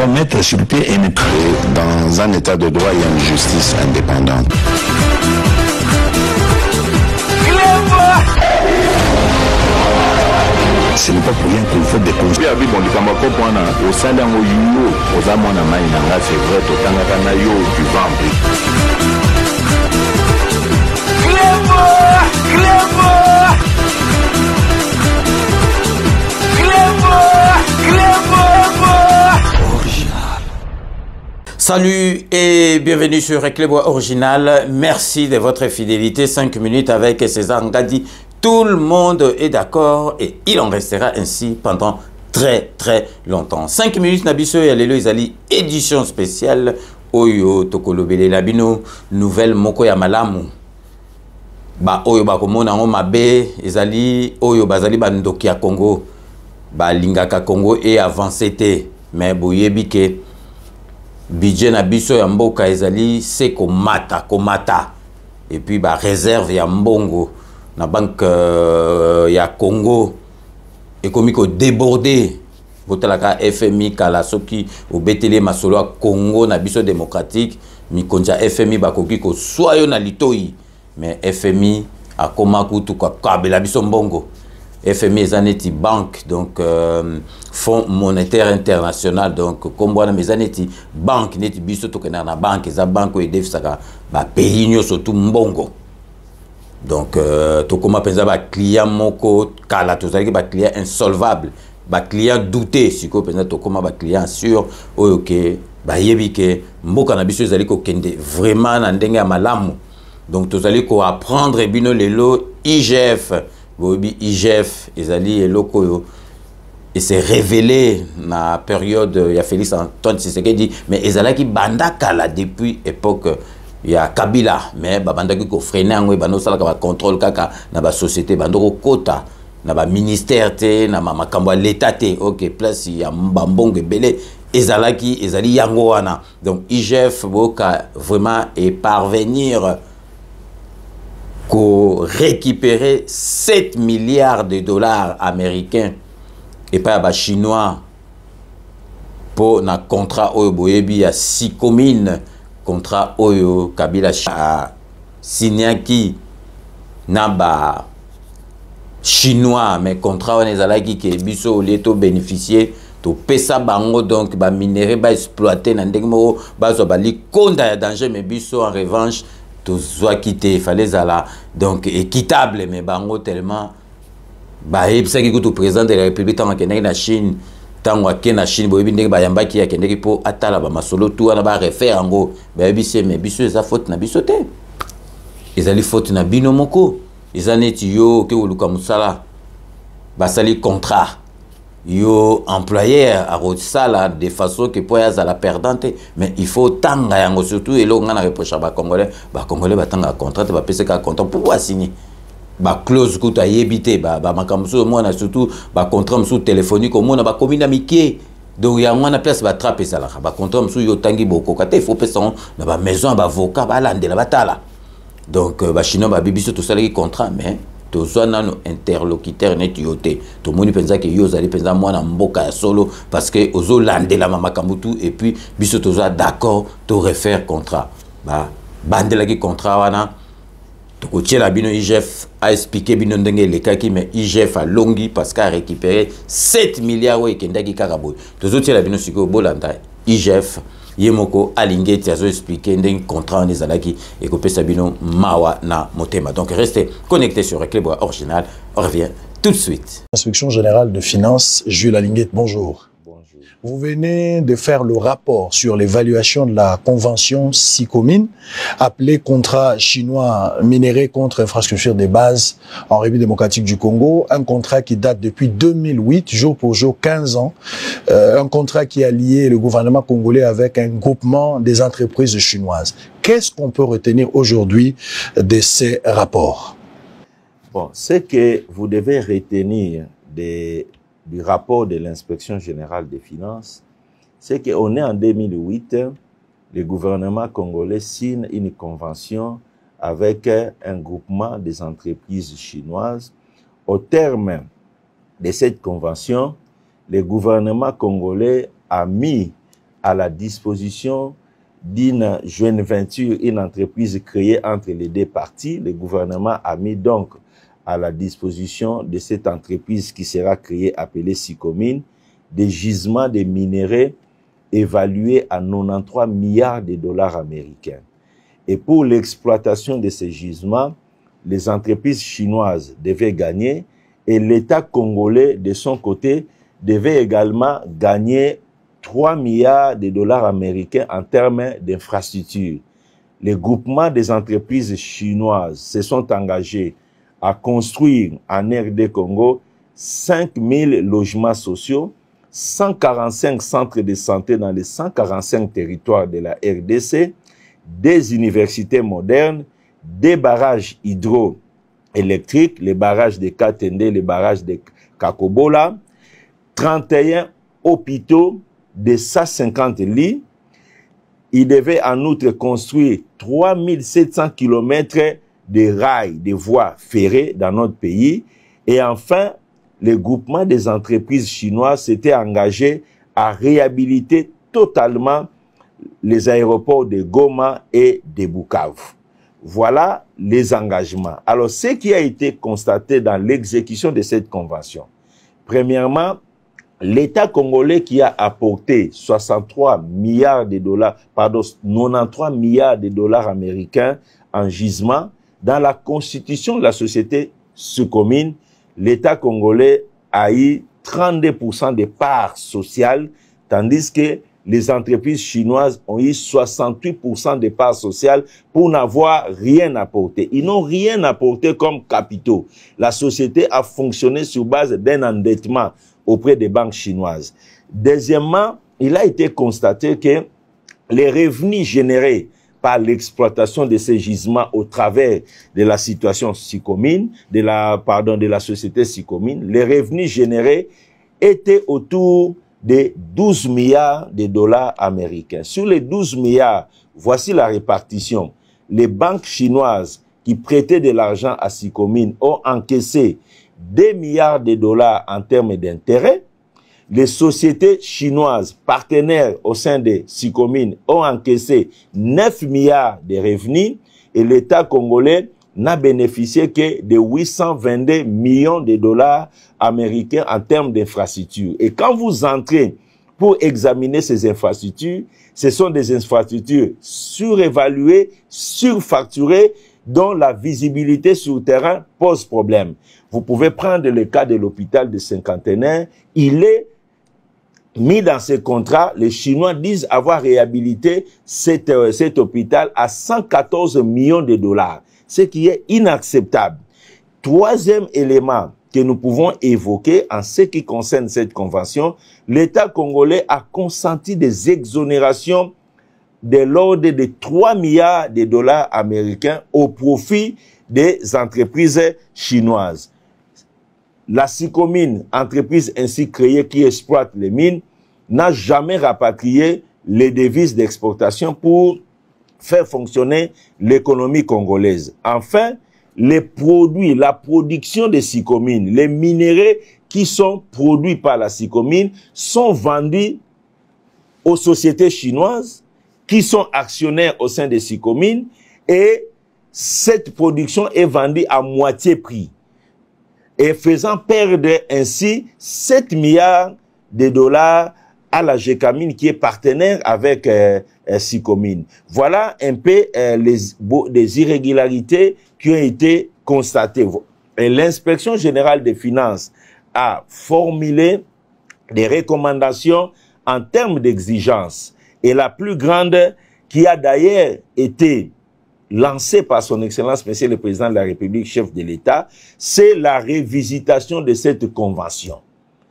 doit mettre sur pied et dans un état de droit, il y a une justice indépendante. Ce n'est pas pour rien qu'il faut des conseils. Salut et bienvenue sur Reclebois Original. Merci de votre fidélité. 5 minutes avec César Ngadi. Tout le monde est d'accord et il en restera ainsi pendant très longtemps. 5 minutes Nabiso et Alelo Izali, édition spéciale. Oyo Tokolobele Labino, nouvelle Moko ya Malamu. Ba Oyo Bakomona Mabe, Izali, Oyo Bazali Bandoki à Congo. Ba Lingaka Congo et avancé. Mais Bouyebike. Budget na biso ya mboka ezali c'est komata et puis ba réserve ya mbongo na banque ya Congo ekomi ko déborder botalaka FMI kala soki obetele masolo ya Congo na biso démocratique mikonja FMI bakoki ko soyo na litoi mais FMI akoma kutu kwa kabela biso mbongo. FMI est une banque, donc Fonds monétaire international, donc comme on a mes années banque, net biso to na banque, eza banque et def saka ba pays nyo surtout mbongo. Donc to koma penza ba client moko kala to zaki ba client insolvable, ba client douté, siko penza to koma ba client sûr oyoke ba yebike mboka na biso ezali ko kende vraiment na ndenge ya malamu. Donc to zali ko apprendre bino lelo IGF IGF, Ezali et Lokoyo, et s'est révélé dans la période, il y a Félix Antoine Tshisekedi, mais Ezala qui bandaka là depuis époque, il y a Kabila, mais bandaki ko freiner ngwe bano sala ka contrôle kaka na ba société bandoko kota na ba ministère te na makambo l'état te, OK, place il y a mbambonge belé ezali yango wana. Donc IGF boka vraiment et parvenir qu'on récupérer 7 milliards de dollars américains et pas à chinois pour un contrat oyo boyebi à 6 communes contrat oyo Kabila a signé qui na ba chinois mais contrat on ezalaki ke biso leto bénéficier to pesa bango donc ba minerai ba exploiter na ndenge moko ba zo ba likonda ya danger mais biso en revanche tout soit quitté, il fallait là donc équitable mais bango tellement bah et ça qui coûte au président de la République tant que na Chine tant que na Chine boyebi ndenge ba yamba ki ya kendeki po atala ba masolo tout na ba refaire ngo ba bise mais biso eza faute na biso te ezali faute na bino moko ezaneti yo ke oluka musala ba sali contrat yo employeur a rosala de façon que pour ya la perdante mais il faut tanga yango surtout et longa na reproche ba congolais batanga contrat ba pese ka contrat pour signer ba clause ko ta yebité ba makamso mo na surtout ba contrat msu téléphonique au monde ba komina miké donc ya mwana place ba traper ça là ba contrat msu yo tangi boko kata il faut pesa na ba maison ba avocat ba landela batala donc ba chinois ba bibiso tout ça les contrat mais to zwana no interlocuteur net yote to moni penza ke yo zali penza mwana mboka ya solo parce que ozo landela mama kambutu et puis biso to za d'accord to refaire contrat ba bandela ki contrat wana to ko tiela bino IGF a expliqué bino ndenge le kaki mais IGF a longi parce qu'a récupéré 7 milliards o ekendaki kakaboy to zo tiela bino siko bolanda IGF Yemoko Alingeti a expliqué un contrat en Ezalaki et que Sabino Mawa na Motema. Donc restez connectés sur Reclebois Original. On revient tout de suite. Inspection générale de finances, Jules Alingeti, bonjour. Bonjour. Vous venez de faire le rapport sur l'évaluation de la convention SICOMIN, appelée contrat chinois minéré contre infrastructure des bases en République démocratique du Congo, un contrat qui date depuis 2008, jour pour jour, 15 ans, un contrat qui a lié le gouvernement congolais avec un groupement des entreprises chinoises. Qu'est-ce qu'on peut retenir aujourd'hui de ces rapports? Bon, ce que vous devez retenir du rapport de l'inspection générale des finances, c'est qu'on est en 2008, le gouvernement congolais signe une convention avec un groupement des entreprises chinoises. Au terme de cette convention, le gouvernement congolais a mis à la disposition d'une joint venture, une entreprise créée entre les deux parties. Le gouvernement a mis donc à la disposition de cette entreprise qui sera créée, appelée Sicomine, des gisements de minerais évalués à 93 milliards de dollars américains. Et pour l'exploitation de ces gisements, les entreprises chinoises devaient gagner et l'État congolais, de son côté, devait également gagner 3 milliards de dollars américains en termes d'infrastructures. Les groupements des entreprises chinoises se sont engagés à construire en RD Congo 5000 logements sociaux, 145 centres de santé dans les 145 territoires de la RDC, des universités modernes, des barrages hydroélectriques, les barrages de Katende, les barrages de Kakobola, 31 hôpitaux de 150 lits. Il devait en outre construire 3700 km de rails, de voies ferrées dans notre pays. Et enfin, le groupement des entreprises chinoises s'était engagé à réhabiliter totalement les aéroports de Goma et de Bukavu. Voilà les engagements. Alors, ce qui a été constaté dans l'exécution de cette convention, premièrement, l'État congolais qui a apporté 63 milliards de dollars, pardon, 93 milliards de dollars américains en gisement, dans la constitution de la société Sicomine, l'État congolais a eu 32% de parts sociales, tandis que les entreprises chinoises ont eu 68% de parts sociales pour n'avoir rien apporté. Ils n'ont rien apporté comme capitaux. La société a fonctionné sur base d'un endettement auprès des banques chinoises. Deuxièmement, il a été constaté que les revenus générés par l'exploitation de ces gisements au travers de la situation Sicomine, de la société Sicomine, les revenus générés étaient autour de 12 milliards de dollars américains. Sur les 12 milliards, voici la répartition. Les banques chinoises qui prêtaient de l'argent à Sicomine ont encaissé 2 milliards de dollars en termes d'intérêt. Les sociétés chinoises partenaires au sein de Sicomine ont encaissé 9 milliards de revenus et l'État congolais n'a bénéficié que de 822 millions de dollars américains en termes d'infrastructures. Et quand vous entrez pour examiner ces infrastructures, ce sont des infrastructures surévaluées, surfacturées, dont la visibilité sur le terrain pose problème. Vous pouvez prendre le cas de l'hôpital de Cinquantenaire. Il est mis dans ce contrat, les Chinois disent avoir réhabilité cet hôpital à 114 millions de dollars, ce qui est inacceptable. Troisième élément que nous pouvons évoquer en ce qui concerne cette convention, l'État congolais a consenti des exonérations de l'ordre de 3 milliards de dollars américains au profit des entreprises chinoises. La Sicomine, entreprise ainsi créée qui exploite les mines, n'a jamais rapatrié les devises d'exportation pour faire fonctionner l'économie congolaise. Enfin, les produits, la production de Sicomine, les minéraux qui sont produits par la Sicomine sont vendus aux sociétés chinoises qui sont actionnaires au sein de Sicomine et cette production est vendue à moitié prix et faisant perdre ainsi 7 milliards de dollars à la Gécamine qui est partenaire avec Sicomine. Voilà un peu les irrégularités qui ont été constatées. Et l'inspection générale des finances a formulé des recommandations en termes d'exigence. Et la plus grande qui a d'ailleurs été lancée par son Excellence, Monsieur le Président de la République, chef de l'État, c'est la révisitation de cette convention.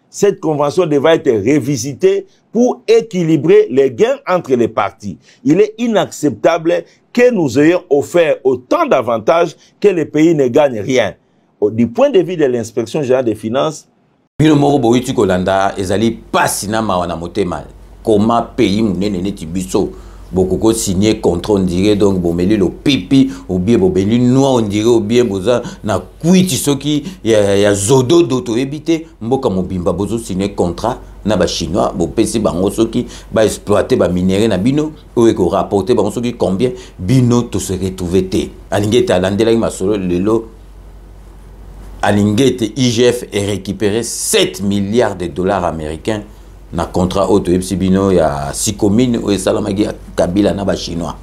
Cette convention devra être révisitée pour équilibrer les gains entre les parties. Il est inacceptable que nous ayons offert autant d'avantages que les pays ne gagnent rien. Du point de vue de l'inspection générale des finances, comment pays beaucoup signé contrat on dirait donc bomeli le pipi ou bien bomeli noir on dirait ou bien boza na kuiti soki ya zodo doto ebité mboka mobimba bozo signé contrat na ba chinois bo pesi bango soki ba exploiter ba minerai na bino ou eko rapporter bango soki combien bino to se retrouver té alingete alandela masolo lelo alingete IGF est récupéré 7 milliards de dollars américains na contrat auto bino ya Sikomine ou Salamagi Kabila na ba chinois.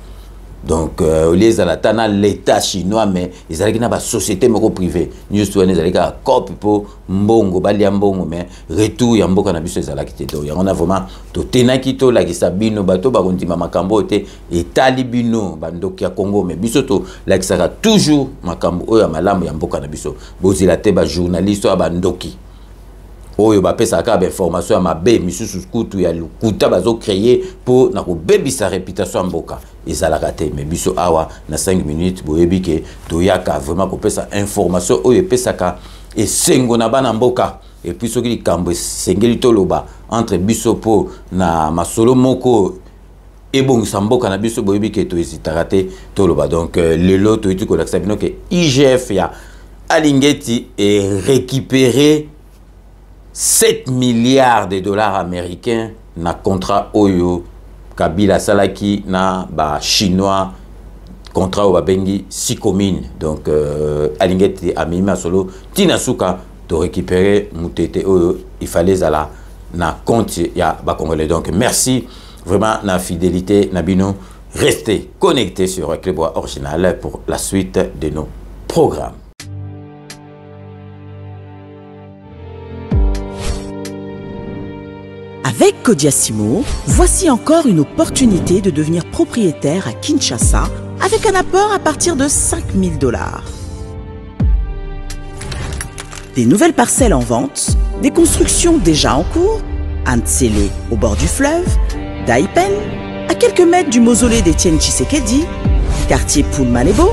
Donc les alatana l'état chinois mais ils allaient na ba société moko privée. Nous tous les allaient ka cop pour mbongo bali ya mbongo mais retour ya mboka na biso ezala kité do. Ya on a vraiment to tenaki to la kisabino bato ba kondima makambo te etali bino bandoki ya Congo mais biso to la kisaka toujours makambo o ya malamu ya mboka na biso. Bozila te ba journaliste ba ndoki. Oyo ba pesa ka ba information ya mabe misusu kutu ya lukuta bazo créer pour na ko bebi sa réputation mboka ezala raté mais biso awa na 5 minutes boyebi ke to yaka vraiment ko pesa information oyo pesa ka et sengo na bana mboka et puis soki likambo sengeli toloba entre biso po na masolo moko et bon mboka na biso boyebi ke to hésitera te toloba donc lelo to itu ko laksa bino ke IGF ya alingeti est récupéré 7 milliards de dollars américains na contrat Oyo Kabila Salaki na ba chinois contrat au bengi Sikomine donc alingeti amima solo tinasuka de récupérer mutete Oyo il fallait zala na compte ya ba congolais donc merci vraiment na fidélité nabino restez connectés sur Clébois Original pour la suite de nos programmes. Avec Kodiasimo, voici encore une opportunité de devenir propriétaire à Kinshasa avec un apport à partir de 5 000 $. Des nouvelles parcelles en vente, des constructions déjà en cours, à Ntsele au bord du fleuve, d'Aipen, à quelques mètres du mausolée d'Étienne Tshisekedi, quartier Poulmalebo,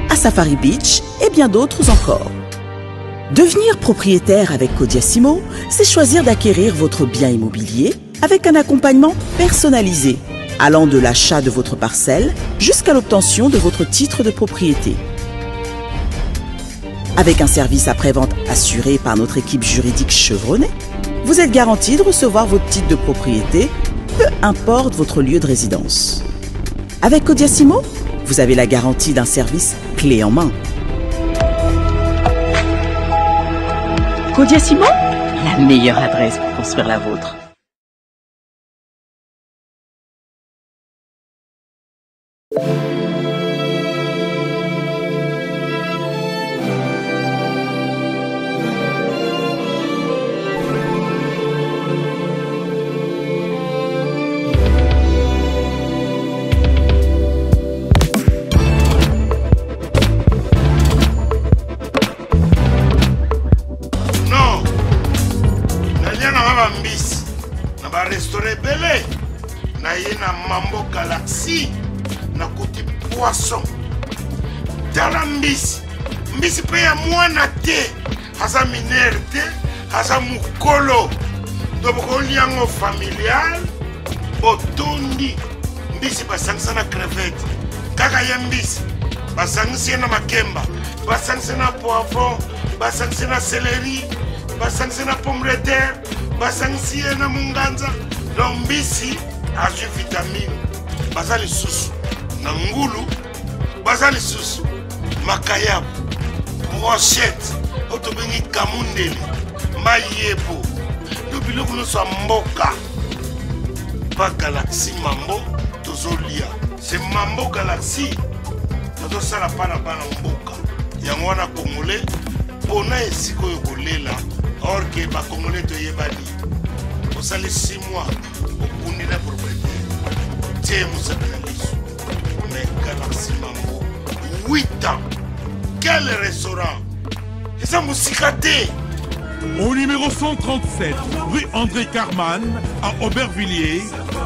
à Safari Beach et bien d'autres encore. Devenir propriétaire avec Kodiasimo, c'est choisir d'acquérir votre bien immobilier avec un accompagnement personnalisé, allant de l'achat de votre parcelle jusqu'à l'obtention de votre titre de propriété. Avec un service après-vente assuré par notre équipe juridique chevronnée, vous êtes garanti de recevoir votre titre de propriété, peu importe votre lieu de résidence. Avec Kodiasimo, vous avez la garantie d'un service clé en main. Kodiasimo, la meilleure adresse pour construire la vôtre. Mambo Galaxy na côté poisson dans la mbisi pe ya mwana te haza minere te haza mukolo donc liango familial botondi mbisi basangisa na crevette kaka ya mbisi basangisa na makemba basangisa na poivron basangisa na céleri basangisa na pomme de terre basangisa na munganza donc mbisi azu vitamine bazali susu na ngulu bazali susu makayabu brochette otobengi kamundeli mayebo lobiloko nyonso ya mboka pa Galaxy mambo tozolia se mambo Galaxy tozosala pana bana mboka yango wana congolais mpona esika oyo kolela or ke bacongolais toyebani osali 6 mois okundi na propriété tie mosakana liso mais Galaxy mambo 8 ans quel restaurant eza mosika te. Au numéro 137, rue André Carman, à Aubervilliers,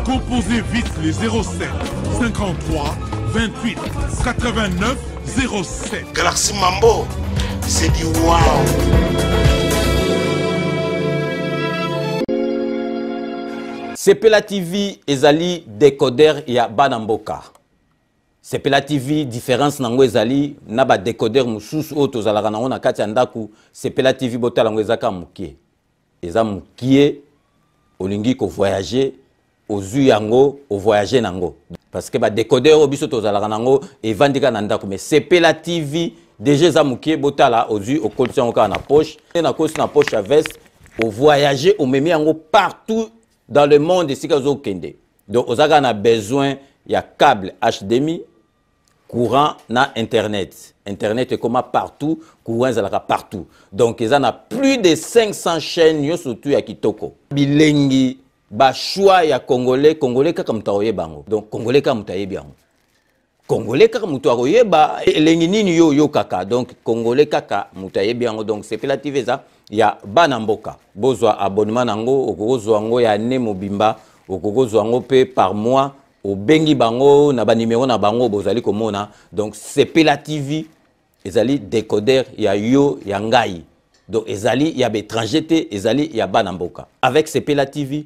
composez vite les 07 53 28 89 07. Galaxy Mambo, c'est du wow. Sepela TV ezali décodeur ya Banamboka. Sepela TV différence nango ezali na ba décodeur mususu o tozalaka nango na kati ya ndaku. Sepela TV botala ngo ezaka mukie. Eza mukie olingi ko voyager ozu yango o voyager nango. Parce que ba décodeur obiso tozalaka nango evandika na ndaku mais Sepela TV déjà eza mukie botala ozu o kolisa ngo na poche na kosi na poche à veste o voyager o memi yango partout dans le monde ici que vous kende. Donc on a besoin il y a câble HDMI, courant na internet. Internet est comme partout, courant est partout. Donc il y a plus de 500 chaînes surtout à Kitoko. Bilengi ba choix ya congolais kaka mutaoye bango. Donc congolais kaka mutaye bien. Congolais kaka mutaoye ba elengi nini yo kaka. Donc congolais kaka mutaye bien. Donc c'est Sepela TV ça. Ya Banamboka bozwa abonnement nango okozwa ngo ya ne mobimba okozwa ngo pe par mois au bengi bango na ba numéro na bango bozali komona. Donc Sepela TV ezali décodeur ya yo ya ngai. Donc ezali ya étranger te ezali ya Banamboka. Avec Sepela TV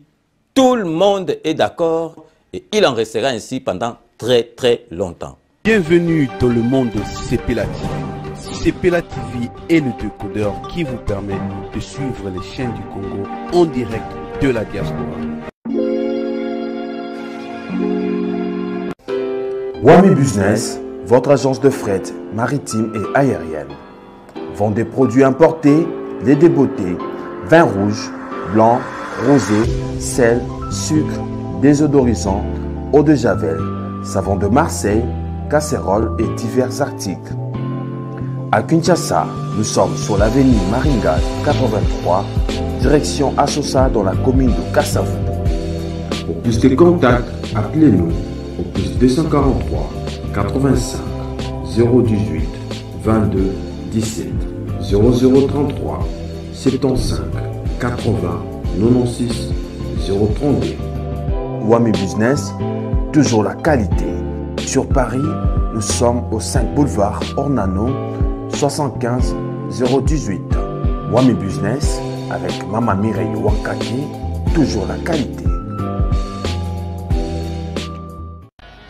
tout le monde est d'accord et il en restera ainsi pendant très longtemps. Bienvenue dans le monde de Sepela TV. Sepela TV est le décodeur qui vous permet de suivre les chaînes du Congo en direct de la diaspora. Wami Business, votre agence de fret maritime et aérienne. Vend des produits importés, lait de beauté, vin rouge, blanc, rosé, sel, sucre, désodorisant, eau de javel, savon de Marseille, casseroles et divers articles. À Kinshasa, nous sommes sur l'avenue Maringa 83, direction Assosa dans la commune de Kassavou. Pour plus de contacts, appelez-nous au plus 243 85 018 22 17 0033 75 80 96 032. Wami Business, toujours la qualité. Sur Paris, nous sommes au 5 boulevard Ornano 75 018. Wami Business avec Maman Mireille Wankaki, toujours la qualité.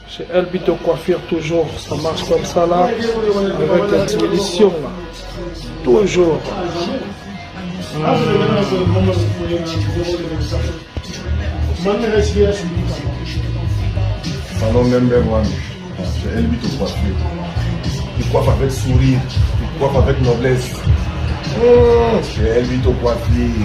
Chez Elbito Coiffure, toujours, ça marche comme ça là, avec la solution là. Toujours. Salon Member One, chez Elbito Coiffure. Il coiffe avec sourire, il coiffe avec noblesse. Chez Elbito Coiffure.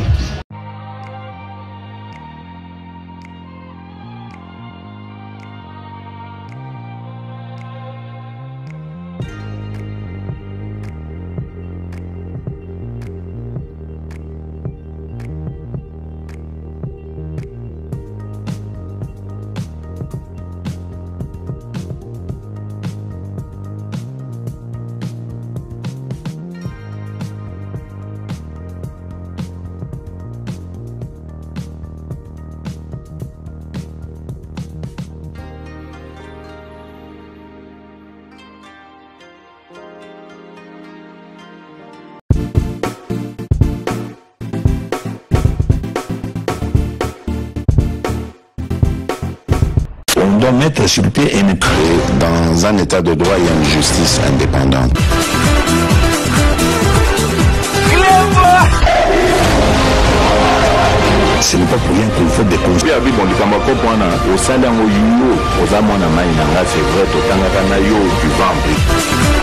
On doit mettre sur pied et créer dans un état de droit et une justice indépendante. Ce n'est pas pour rien qu'il faut déconstruire. Au sein d'un c'est vrai, tout le monde a eu du ventre.